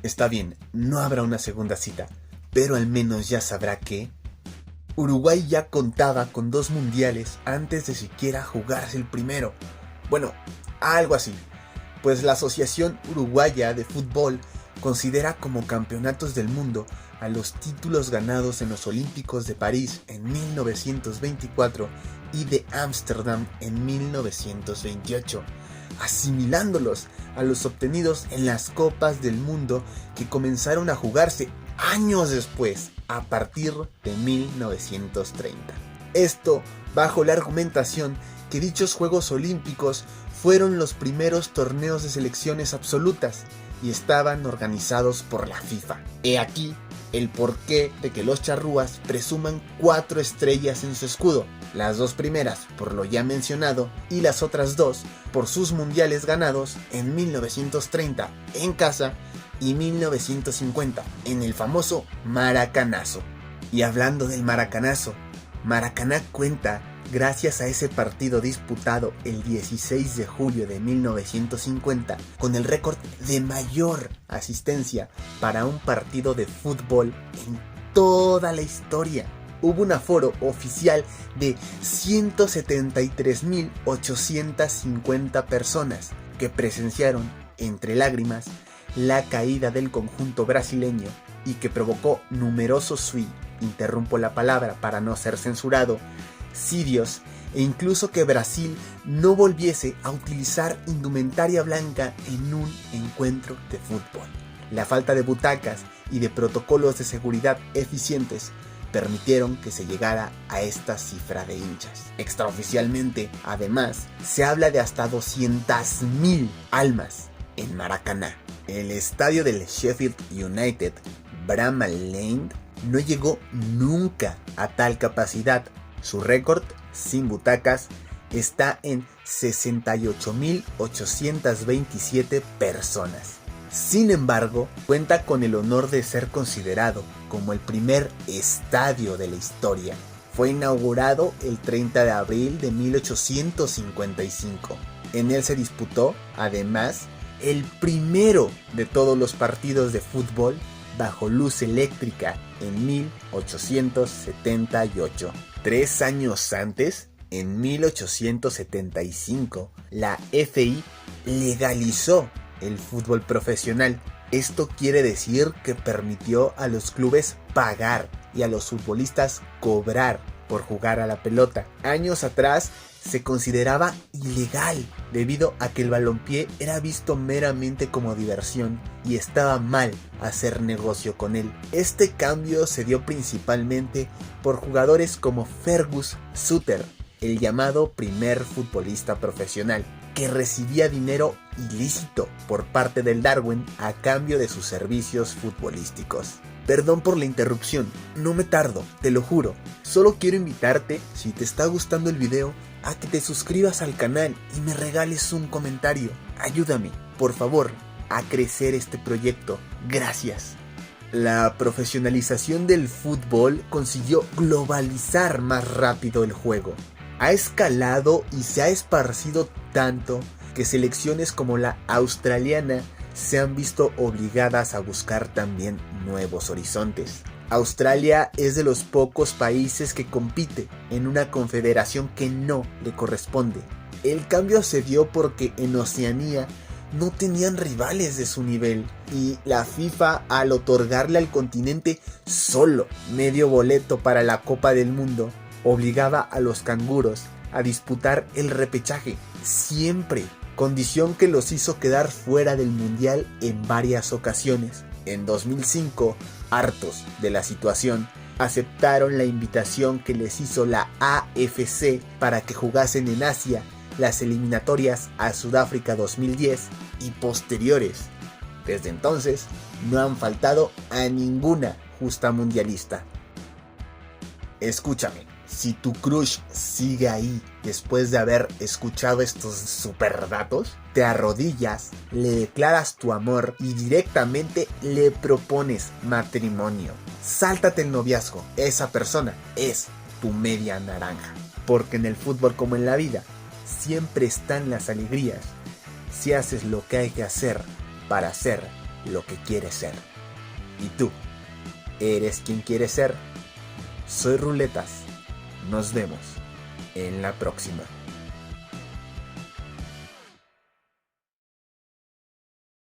Está bien, no habrá una segunda cita, pero al menos ya sabrá que Uruguay ya contaba con 2 mundiales antes de siquiera jugarse el primero. Bueno, algo así, pues la Asociación Uruguaya de Fútbol considera como campeonatos del mundo a los títulos ganados en los Olímpicos de París en 1924 y de Ámsterdam en 1928, asimilándolos a los obtenidos en las Copas del Mundo que comenzaron a jugarse años después, a partir de 1930. Esto bajo la argumentación que dichos Juegos Olímpicos fueron los primeros torneos de selecciones absolutas y estaban organizados por la FIFA. He aquí el porqué de que los charrúas presuman 4 estrellas en su escudo, las 2 primeras por lo ya mencionado y las otras 2 por sus mundiales ganados en 1930 en casa y 1950 en el famoso Maracanazo. Y hablando del Maracanazo, Maracaná cuenta, gracias a ese partido disputado el 16 de julio de 1950, con el récord de mayor asistencia para un partido de fútbol en toda la historia. Hubo un aforo oficial de 173.850 personas que presenciaron, entre lágrimas, la caída del conjunto brasileño y que provocó numerosos interrumpo la palabra para no ser censurado, sirios e incluso que Brasil no volviese a utilizar indumentaria blanca en un encuentro de fútbol. La falta de butacas y de protocolos de seguridad eficientes permitieron que se llegara a esta cifra de hinchas. Extraoficialmente, además, se habla de hasta 200.000 almas en Maracaná. El estadio del Sheffield United, Bramall Lane, no llegó nunca a tal capacidad. Su récord, sin butacas, está en 68.827 personas. Sin embargo, cuenta con el honor de ser considerado como el primer estadio de la historia. Fue inaugurado el 30 de abril de 1855. En él se disputó, además, el primero de todos los partidos de fútbol bajo luz eléctrica en 1878. 3 años antes, en 1875, la FI legalizó el fútbol profesional. Esto quiere decir que permitió a los clubes pagar y a los futbolistas cobrar por jugar a la pelota. Años atrás se consideraba ilegal debido a que el balompié era visto meramente como diversión y estaba mal hacer negocio con él. Este cambio se dio principalmente por jugadores como Fergus Sutter, el llamado primer futbolista profesional, que recibía dinero ilícito por parte del Darwin a cambio de sus servicios futbolísticos. Perdón por la interrupción, no me tardo, te lo juro. Solo quiero invitarte, si te está gustando el video, a que te suscribas al canal y me regales un comentario. Ayúdame, por favor, a crecer este proyecto. Gracias. La profesionalización del fútbol consiguió globalizar más rápido el juego. Ha escalado y se ha esparcido tanto que selecciones como la australiana se han visto obligadas a buscar también nuevos horizontes. Australia es de los pocos países que compite en una confederación que no le corresponde. El cambio se dio porque en Oceanía no tenían rivales de su nivel y la FIFA, al otorgarle al continente solo medio boleto para la Copa del Mundo, obligaba a los canguros a disputar el repechaje siempre, condición que los hizo quedar fuera del mundial en varias ocasiones. En 2005, hartos de la situación, aceptaron la invitación que les hizo la AFC para que jugasen en Asia las eliminatorias a Sudáfrica 2010 y posteriores. Desde entonces, no han faltado a ninguna justa mundialista. Escúchame, si tu crush sigue ahí después de haber escuchado estos super datos, te arrodillas, le declaras tu amor y directamente le propones matrimonio. Sáltate el noviazgo, esa persona es tu media naranja. Porque en el fútbol como en la vida, siempre están las alegrías si haces lo que hay que hacer para ser lo que quieres ser. ¿Y tú? ¿Eres quien quieres ser? Soy Ruletas. Nos vemos en la próxima.